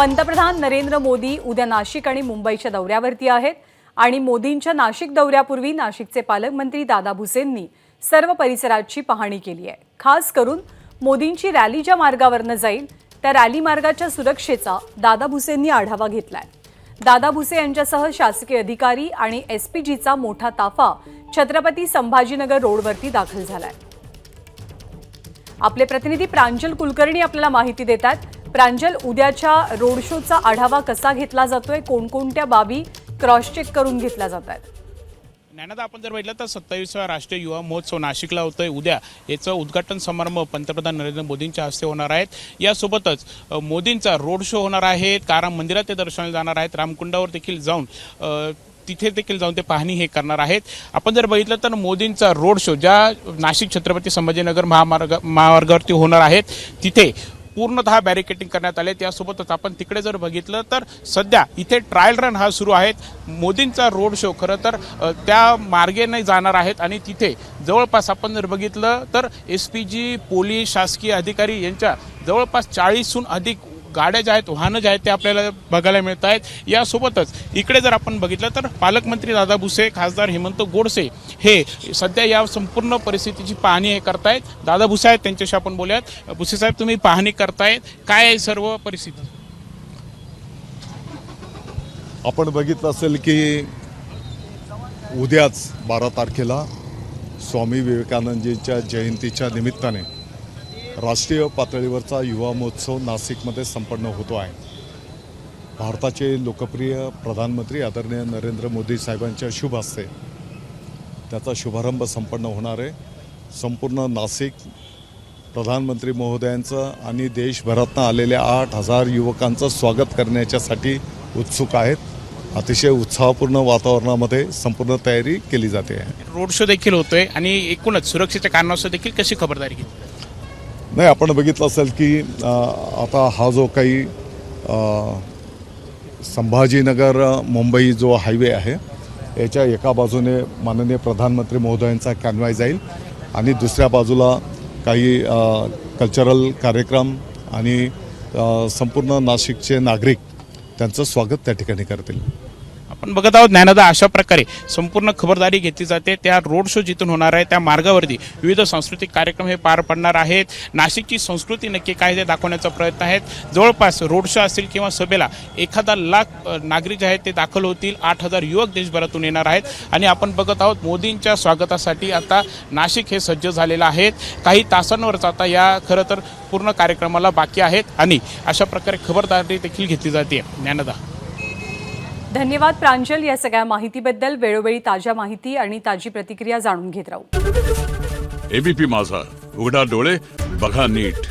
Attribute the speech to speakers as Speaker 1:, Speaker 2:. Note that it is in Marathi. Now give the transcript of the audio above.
Speaker 1: पंतप्रधान नरेंद्र मोदी उद्या नाशिक आणि मुंबईच्या दौऱ्यावरती आहेत आणि मोदींच्या नाशिक दौऱ्यापूर्वी नाशिकचे पालकमंत्री दादा भुसेंनी सर्व परिसराची पाहणी केली आहे। खास करून मोदींची रॅली ज्या मार्गावरनं जाईल त्या रॅली मार्गाच्या सुरक्षेचा दादा भुसेंनी आढावा घेतलाय। दादा भुसे यांच्यासह शासकीय अधिकारी आणि एसपीजीचा मोठा ताफा छत्रपती संभाजीनगर रोडवरती दाखल झालाय। आपले प्रतिनिधी प्रांजल कुलकर्णी आपल्याला माहिती देतात। प्रांजल, उद्याच्या रोड शोचा आढावा कसा घेतला जातोय, कोणकोणत्या बाबी क्रॉस चेक करून घेतल्या जातात?
Speaker 2: ज्ञानदा, आपण जर बघितलं तर 27वा राष्ट्रीय युवा महोत्सव नाशिकला होतोय। उद्या याचं उद्घाटन समारंभ पंतप्रधान नरेंद्र मोदींच्या हस्ते होणार आहेत। यासोबतच मोदींचा रोड शो होणार आहे। काराम मंदिरात ते दर्शनाला जाणार आहेत। रामकुंडावर देखील जाऊन तिथे देखील जाऊन ते पाहणी हे करणार आहेत। आपण जर बघितलं तर मोदींचा रोड शो ज्या नाशिक छत्रपती संभाजीनगर महामार्गावरती होणार आहेत तिथे पूर्णतः बॅरिकेडिंग करण्यात आले। त्यासोबतच आपण तिकडे जर बघितलं तर सध्या इथे ट्रायल रन हा सुरू आहे। मोदींचा रोड शो खरं तर त्या मार्गाने जाणार आहेत आणि तिथे जवळपास आपण जर बघितलं तर एसपीजी, पोलीस, शासकीय अधिकारी यांच्या जवळपास 40हून अधिक गाड्या ज्या आहेत, वाहनं जे आहेत ते आपल्याला बघायला मिळत आहेत। यासोबतच इकडे जर आपण बघितलं तर पालकमंत्री दादा भुसे, खासदार हेमंत गोडसे हे सध्या या संपूर्ण परिस्थितीची पाहणी हे करतायत। दादा भुसे आहेत, त्यांच्याशी आपण बोलूयात। भुसे साहेब, तुम्ही पाहणी करतायत, काय आहे सर्व परिस्थिती?
Speaker 3: आपण बघितलं असेल की उद्याच 12 तारखेला स्वामी विवेकानंदजींच्या जयंतीच्या निमित्ताने राष्ट्रीय पातळीवरचा युवा महोत्सव नाशिकमध्ये संपन्न होतो आहे। भारताचे लोकप्रिय प्रधानमंत्री आदरणीय नरेंद्र मोदी साहेबांच्या शुभ हस्ते त्याचा शुभारंभ संपन्न होणार आहे। संपूर्ण नाशिक प्रधानमंत्री महोदयांचं आणि देशभरातून आलेल्या 8000 युवकांचं स्वागत करण्याच्यासाठी उत्सुक आहेत। अतिशय उत्साहपूर्ण वातावरणामध्ये संपूर्ण तयारी केली जाते आहे।
Speaker 2: रोड शो देखील होतोय आणि एकूणच सुरक्षेच्या कारणास्तव देखील कशी खबरदारी घेतली?
Speaker 3: नाही, आपण बघितलं असेल की आता हा जो काही संभाजीनगर मुंबई जो हायवे आहे याच्या एका बाजूने माननीय प्रधानमंत्री महोदयांचा कॅनवाय जाईल आणि दुसऱ्या बाजूला काही कल्चरल कार्यक्रम आणि संपूर्ण नाशिकचे नागरिक त्यांचं स्वागत त्या ठिकाणी करतील।
Speaker 2: आपण बघत आहोत ज्ञानदा, अशा प्रकारे संपूर्ण खबरदारी घेतली जाते। त्या रोड शो जिथून होणार आहे त्या मार्गावरती विविध सांस्कृतिक कार्यक्रम हे पार पडणार आहेत। नाशिकची संस्कृती नक्की काय ते दाखवण्याचा प्रयत्न आहे। जवळपास रोड शो असेल किंवा सभेला 1000 नागरिक जे आहेत ते दाखल होतील। 8000 युवक देशभरातून येणार आहेत आणि आपण बघत आहोत मोदींच्या स्वागतासाठी आता नाशिक हे सज्ज झालेलं आहे। काही तासांवरच आता या खरं तर पूर्ण कार्यक्रमाला बाकी आहेत आणि अशा प्रकारे खबरदारी देखील घेतली जाते। ज्ञानदा,
Speaker 1: धन्यवाद प्रांजल, या सगळ्या माहितीबद्दल। वेळोवेळी ताज्या माहिती आणि ताजी प्रतिक्रिया जाणून घेत राहू।
Speaker 4: एबीपी माझा, उघडा डोळे बघा नीट।